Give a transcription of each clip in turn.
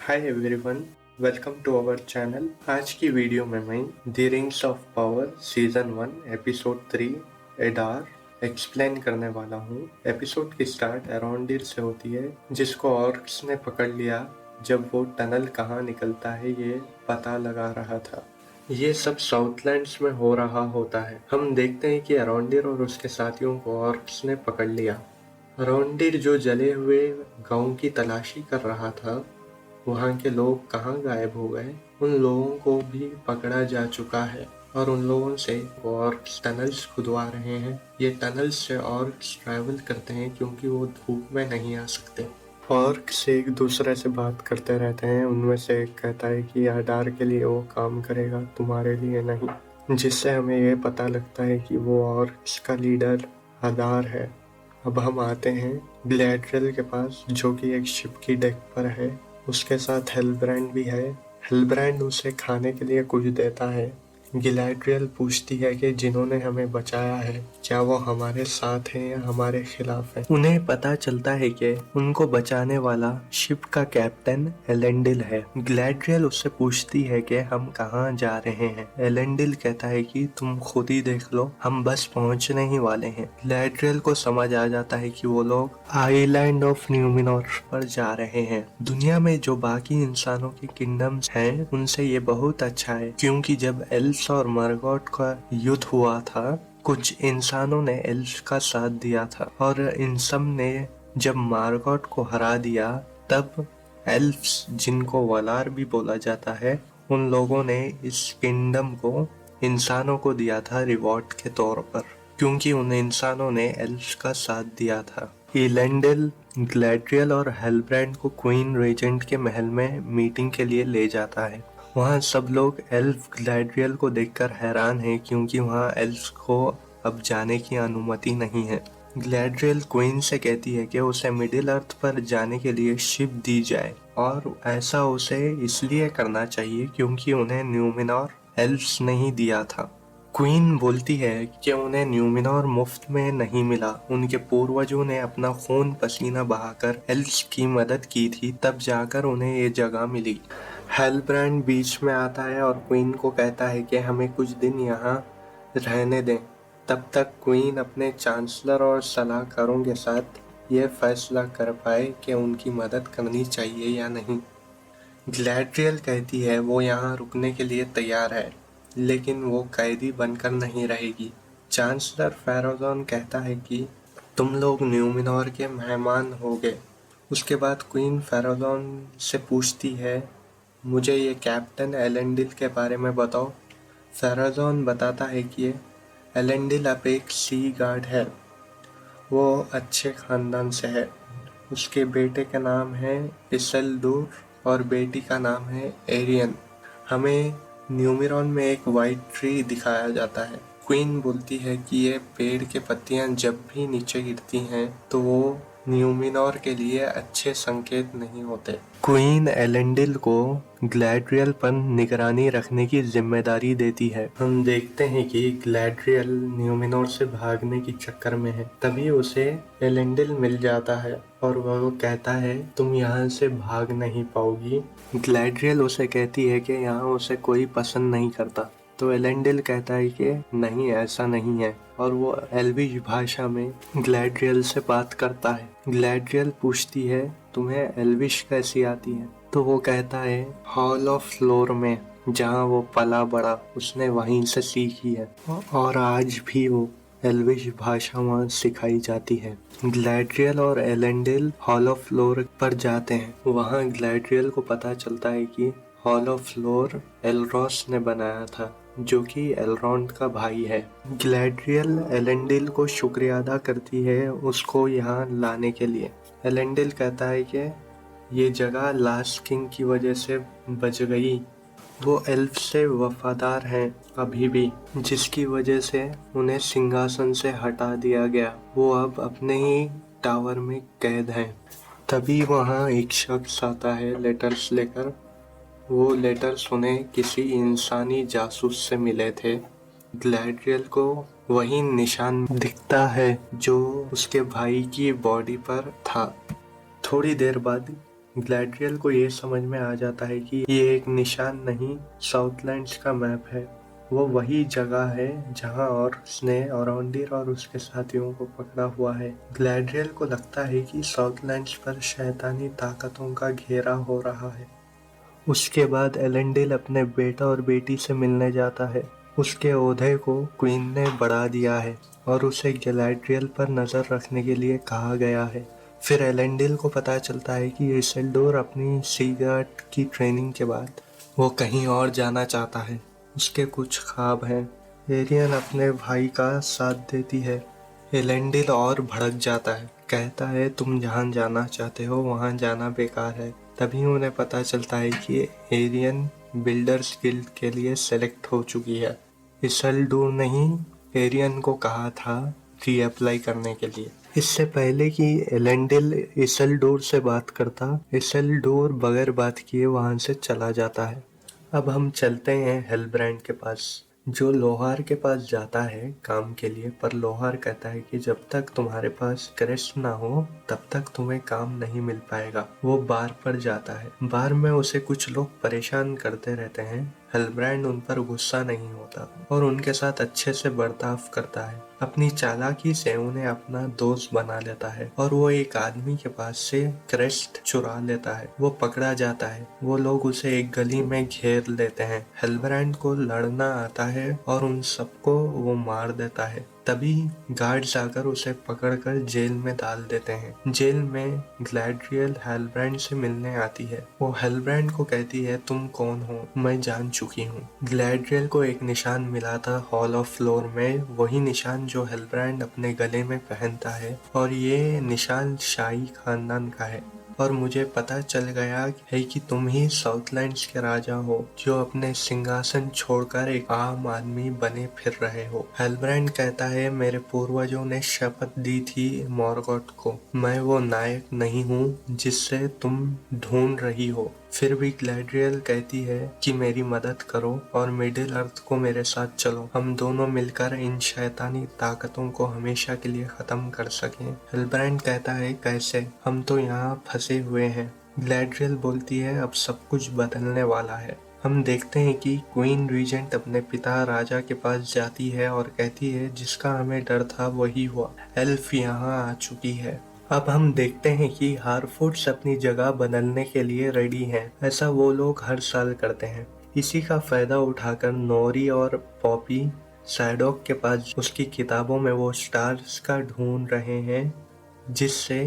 Hi everyone, welcome to our channel. आज की video में मैं the rings of power season 1 episode 3 Adar explain करने वाला हूँ। एपिसोड की स्टार्ट अराउंडिर से होती है, जिसको ऑर्क्स ने पकड़ लिया जब वो टनल कहाँ निकलता है ये पता लगा रहा था। ये सब साउथलैंड्स में हो रहा होता है। हम देखते हैं कि अराउंडिर और उसके साथियों को ऑर्क्स ने पकड़ लिया। अराउंडिर जो जले हुए गांव की तलाशी कर रहा था, वहाँ के लोग कहाँ गायब हो गए, उन लोगों को भी पकड़ा जा चुका है और उन लोगों से ऑर्क्स टनल्स खुदवा रहे हैं। ये टनल्स से ऑर्क्स ट्रैवल करते हैं क्योंकि वो धूप में नहीं आ सकते। ऑर्क्स एक दूसरे से बात करते रहते हैं। उनमें से एक कहता है कि अडार के लिए वो काम करेगा, तुम्हारे लिए नहीं, जिससे हमें ये पता लगता है कि वो ऑर्क्स का लीडर अडार है। अब हम आते हैं ग्लैड्रियल के पास, जो कि एक शिप की डेक पर है। उसके साथ हेलब्रांड भी है। हेलब्रांड उसे खाने के लिए कुछ देता है। गिलैड्रियल पूछती है कि जिन्होंने हमें बचाया है, क्या वो हमारे साथ हैं या हमारे खिलाफ हैं। उन्हें पता चलता है कि उनको बचाने वाला शिप का कैप्टन एलेंडिल है। ग्लैड्रियल उससे पूछती है कि हम कहाँ जा रहे हैं। एलेंडिल कहता है कि तुम खुद ही देख लो, हम बस पहुंचने ही वाले हैं। ग्लैड्रियल को समझ आ जाता है कि वो लोग आइलैंड ऑफ न्यूमिनोर पर जा रहे हैं। दुनिया में जो बाकी इंसानों के किंगडम्स हैं, उनसे ये बहुत अच्छा है, क्योंकि जब एल्व्स और मर्गोट का युद्ध हुआ था, कुछ इंसानों ने एल्व्स का साथ दिया था और इन सब ने जब मार्गोट को हरा दिया, तब एल्व्स, जिनको वलार भी बोला जाता है, उन लोगों ने इस किंगडम को इंसानों को दिया था रिवॉर्ड के तौर पर, क्योंकि उन इंसानों ने एल्व्स का साथ दिया था। इलेंडिल ग्लैड्रियल और हेलब्रांड को क्वीन रेजेंट के महल में मीटिंग के लिए ले जाता है। वहाँ सब लोग एल्फ ग्लैड्रियल को देखकर हैरान हैं, क्योंकि वहाँ एल्फ को अब जाने की अनुमति नहीं है। ग्लैड्रियल क्वीन से कहती है कि उसे मिडिल अर्थ पर जाने के लिए शिप दी जाए, और ऐसा उसे इसलिए करना चाहिए क्योंकि उन्हें न्यूमिनोर एल्फ्स नहीं दिया था। क्वीन बोलती है कि उन्हें न्यूमिनोर मुफ्त में नहीं मिला, उनके पूर्वजों ने अपना खून पसीना बहाकर एल्फ्स की मदद की थी, तब जाकर उन्हें ये जगह मिली। हेलब्रांड बीच में आता है और क्वीन को कहता है कि हमें कुछ दिन यहाँ रहने दें, तब तक क्वीन अपने चांसलर और सलाहकारों के साथ ये फैसला कर पाए कि उनकी मदद करनी चाहिए या नहीं। ग्लैड्रियल कहती है वो यहाँ रुकने के लिए तैयार है, लेकिन वो कैदी बनकर नहीं रहेगी। चांसलर फेरोजोन कहता है कि तुम लोग न्यूमिनोर के मेहमान होगे। उसके बाद क्वीन फेरोजोन से पूछती है, मुझे ये कैप्टन एलेंडिल के बारे में बताओ। फेरोजोन बताता है कि एलेंडिल अब एक सी गार्ड है, वो अच्छे खानदान से है। उसके बेटे का नाम है इसेल्डूर और बेटी का नाम है एरियन। हमें न्यूमिरॉन में एक वाइट ट्री दिखाया जाता है। क्वीन बोलती है कि ये पेड़ के पत्तियां जब भी नीचे गिरती हैं तो वो न्यूमिनोर के लिए अच्छे संकेत नहीं होते। क्वीन एलेंडिल को ग्लैड्रियल पर निगरानी रखने की जिम्मेदारी देती है। हम देखते हैं कि ग्लैड्रियल न्यूमिनोर से भागने की चक्कर में है, तभी उसे एलेंडिल मिल जाता है और वो कहता है तुम यहाँ से भाग नहीं पाओगी। ग्लैड्रियल उसे कहती है कि यहाँ उसे कोई पसंद नहीं करता, तो एलेंडिल कहता है कि नहीं, ऐसा नहीं है, और वो एल्विश भाषा में ग्लैड्रियल से बात करता है। ग्लैड्रियल पूछती है तुम्हें एल्विश कैसी आती है, तो वो कहता है हॉल ऑफ फ्लोर में, जहाँ वो पला बड़ा, उसने वहीं से सीखी है और आज भी वो एल्विश भाषा वहाँ सिखाई जाती है। ग्लैड्रियल और एलेंडिल हॉल ऑफ फ्लोर पर जाते हैं। वहाँ ग्लैड्रियल को पता चलता है कि हॉल ऑफ फ्लोर एलरोस ने बनाया था, जो कि एलरॉन्ड का भाई है। ग्लैड्रियल एलेंडिल को शुक्रिया अदा करती है उसको यहाँ लाने के लिए। एलेंडिल कहता है कि ये जगह लास्ट किंग की वजह से बच गई। वो एल्फ से वफादार हैं अभी भी, जिसकी वजह से उन्हें सिंहासन से हटा दिया गया। वो अब अपने ही टावर में कैद हैं। तभी वहाँ एक शख्स आता है लेटर्स लेकर। वो लेटर्स उन्हें किसी इंसानी जासूस से मिले थे। ग्लैड्रियल को वही निशान दिखता है जो उसके भाई की बॉडी पर था। थोड़ी देर बाद ग्लैड्रियल को ये समझ में आ जाता है कि ये एक निशान नहीं, साउथलैंड्स का मैप है। वो वही जगह है जहां ऑर्क्स ने अराउंडिर और उसके साथियों को पकड़ा हुआ है। ग्लैड्रियल को लगता है कि साउथलैंड्स पर शैतानी ताकतों का घेरा हो रहा है। उसके बाद एलेंडिल अपने बेटा और बेटी से मिलने जाता है। उसके ओहदे को क्वीन ने बढ़ा दिया है और उसे गैलाड्रियल पर नजर रखने के लिए कहा गया है। फिर एलेंडिल को पता चलता है कि इसिल्डोर अपनी सीगार्ड की ट्रेनिंग के बाद वो कहीं और जाना चाहता है। उसके कुछ ख्वाब हैं। एरियन अपने भाई का साथ देती है। एलेंडिल और भड़क जाता है, कहता है तुम जहाँ जाना चाहते हो वहाँ जाना बेकार है। तभी उन्हें पता चलता है कि एरियन बिल्डर्स गिल्ड के लिए सेलेक्ट हो चुकी है। इसिल्डोर ने ही एरियन को कहा था रीअप्लाई करने के लिए। इससे पहले कि एलेंडिल इसिल्डोर से बात करता, इसिल्डोर बगैर बात किए वहां से चला जाता है। अब हम चलते हैं हेलब्रांड के पास, जो लोहार के पास जाता है काम के लिए। पर लोहार कहता है कि जब तक तुम्हारे पास क्रेस्ट ना हो तब तक तुम्हें काम नहीं मिल पाएगा। वो बार पर जाता है। बार में उसे कुछ लोग परेशान करते रहते हैं। हेलब्रांड उन पर गुस्सा नहीं होता और उनके साथ अच्छे से बर्ताव करता है। अपनी चालाकी से उन्हें अपना दोस्त बना लेता है और वो एक आदमी के पास से क्रेस्ट चुरा लेता है। वो पकड़ा जाता है। वो लोग उसे एक गली में घेर लेते हैं। हेलब्रांड को लड़ना आता है और उन सबको वो मार देता है। तभी गार्ड्स आकर उसे पकड़कर जेल में डाल देते हैं। जेल में ग्लैड्रियल हेलब्रांड से मिलने आती है। वो हेलब्रांड को कहती है तुम कौन हो, मैं जान चुकी हूँ। ग्लैड्रियल को एक निशान मिला था हॉल ऑफ फ्लोर में, वही निशान जो हेलब्रांड अपने गले में पहनता है, और ये निशान शाही खानदान का है। और मुझे पता चल गया है कि तुम ही साउथलैंड्स के राजा हो, जो अपने सिंहासन छोड़कर एक आम आदमी बने फिर रहे हो। हेलब्रांड कहता है मेरे पूर्वजों ने शपथ दी थी मॉर्गॉथ को, मैं वो नायक नहीं हूँ जिससे तुम ढूंढ रही हो। फिर भी ग्लैड्रियल कहती है कि मेरी मदद करो और मिडिल अर्थ को मेरे साथ चलो, हम दोनों मिलकर इन शैतानी ताकतों को हमेशा के लिए खत्म कर सकें। हेलब्रांड कहता है कैसे, हम तो यहाँ फंसे हुए हैं। ग्लैड्रियल बोलती है अब सब कुछ बदलने वाला है। हम देखते हैं कि क्वीन रीजेंट अपने पिता राजा के पास जाती है और कहती है जिसका हमें डर था वही हुआ, एल्फ यहाँ आ चुकी है। अब हम देखते हैं कि हारफोर्ड्स अपनी जगह बदलने के लिए रेडी हैं। ऐसा वो लोग हर साल करते हैं। इसी का फायदा उठाकर नोरी और पॉपी सैडोक के पास उसकी किताबों में वो स्टार्स का ढूंढ रहे हैं, जिससे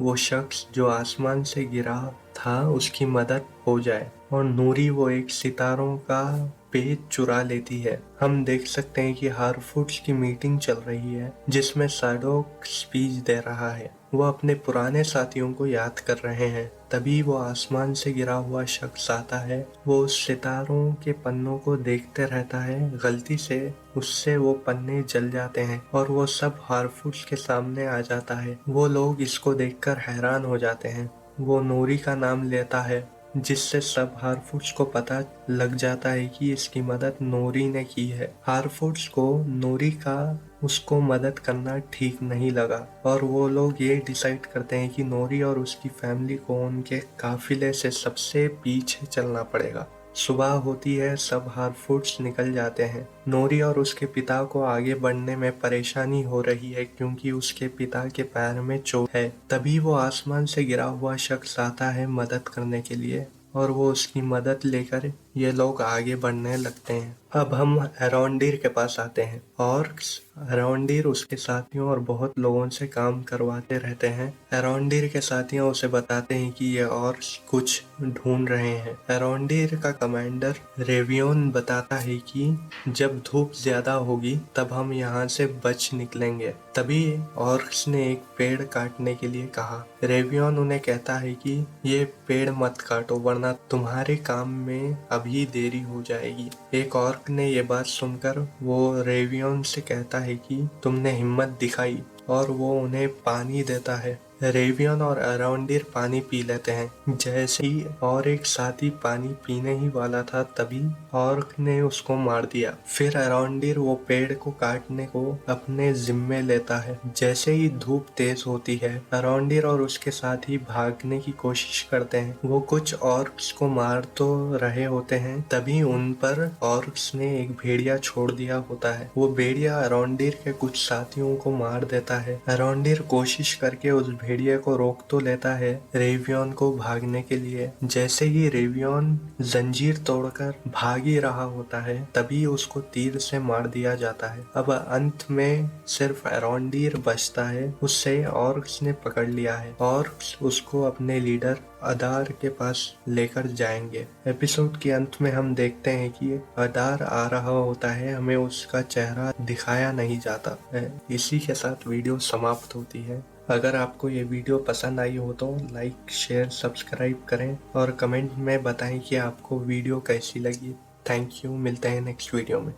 वो शख्स जो आसमान से गिरा था उसकी मदद हो जाए। और नूरी वो एक सितारों का पेज चुरा लेती है। हम देख सकते हैं कि हारफोर्ड्स की मीटिंग चल रही है जिसमें सैडोक स्पीच दे रहा है। वो अपने पुराने साथियों को याद कर रहे हैं। तभी वो आसमान से गिरा हुआ शख्स आता है। वो उस सितारों के पन्नों को देखते रहता है। गलती से उससे वो पन्ने जल जाते हैं और वो सब हारफोर्ड्स के सामने आ जाता है। वो लोग इसको देखकर हैरान हो जाते हैं। वो नोरी का नाम लेता है, जिससे सब हारफोर्ड्स को पता लग जाता है कि इसकी मदद नोरी ने की है। हारफोर्ड्स को नोरी का उसको मदद करना ठीक नहीं लगा और वो लोग ये डिसाइड करते हैं कि नोरी और उसकी फैमिली को उनके काफिले से सबसे पीछे चलना पड़ेगा। सुबह होती है, सब हारफोर्ड्स निकल जाते हैं। नोरी और उसके पिता को आगे बढ़ने में परेशानी हो रही है क्योंकि उसके पिता के पैर में चोट है। तभी वो आसमान से गिरा हुआ शख्स आता है मदद करने के लिए और वो उसकी मदद लेकर ये लोग आगे बढ़ने लगते हैं। अब हम अराउंडिर के पास आते हैं। ऑर्क्स अराउंडिर उसके साथियों और बहुत लोगों से काम करवाते रहते हैं। अराउंडिर के साथियों उसे बताते हैं कि ये ऑर्क्स कुछ ढूंढ रहे हैं। अराउंडिर का कमांडर रेवियन बताता है कि जब धूप ज्यादा होगी तब हम यहाँ से बच निकलेंगे। तभी ऑर्क्स ने एक पेड़ काटने के लिए कहा। रेवियन उन्हें कहता है कि ये पेड़ मत काटो वरना तुम्हारे काम में अभी देरी हो जाएगी। एक ऑर्क ने ये बात सुनकर वो रेवियन से कहता है कि तुमने हिम्मत दिखाई, और वो उन्हें पानी देता है। रेवियन और अराउंडिर पानी पी लेते हैं। जैसे ही और एक साथी पानी पीने ही वाला था तभी ऑर्क ने उसको मार दिया। फिर अराउंडिर वो पेड़ को काटने को अपने जिम्मे लेता है। जैसे ही धूप तेज होती है, अराउंडिर और उसके साथी भागने की कोशिश करते हैं। वो कुछ ऑर्क्स को मार तो रहे होते हैं, तभी उन पर ऑर्क्स ने एक भेड़िया छोड़ दिया होता है। वो भेड़िया अराउंडिर के कुछ साथियों को मार देता है। अराउंडिर कोशिश करके उस भेड़िया को रोक तो लेता है रेवियन को भागने के लिए। जैसे ही रेवियन जंजीर तोड़कर भाग ही रहा होता है, तभी उसको तीर से मार दिया जाता है। अब अंत में सिर्फ अराउंडिर बचता है। उससे ऑर्क्स ने पकड़ लिया है। ऑर्क्स उसको अपने लीडर अदार के पास लेकर जाएंगे। एपिसोड के अंत में हम देखते हैं कि अदार आ रहा होता है, हमें उसका चेहरा दिखाया नहीं जाता है। इसी के साथ वीडियो समाप्त होती है। अगर आपको ये वीडियो पसंद आई हो तो लाइक, शेयर, सब्सक्राइब करें और कमेंट में बताएं कि आपको वीडियो कैसी लगी। Thank you. मिलते हैं नेक्स्ट वीडियो में।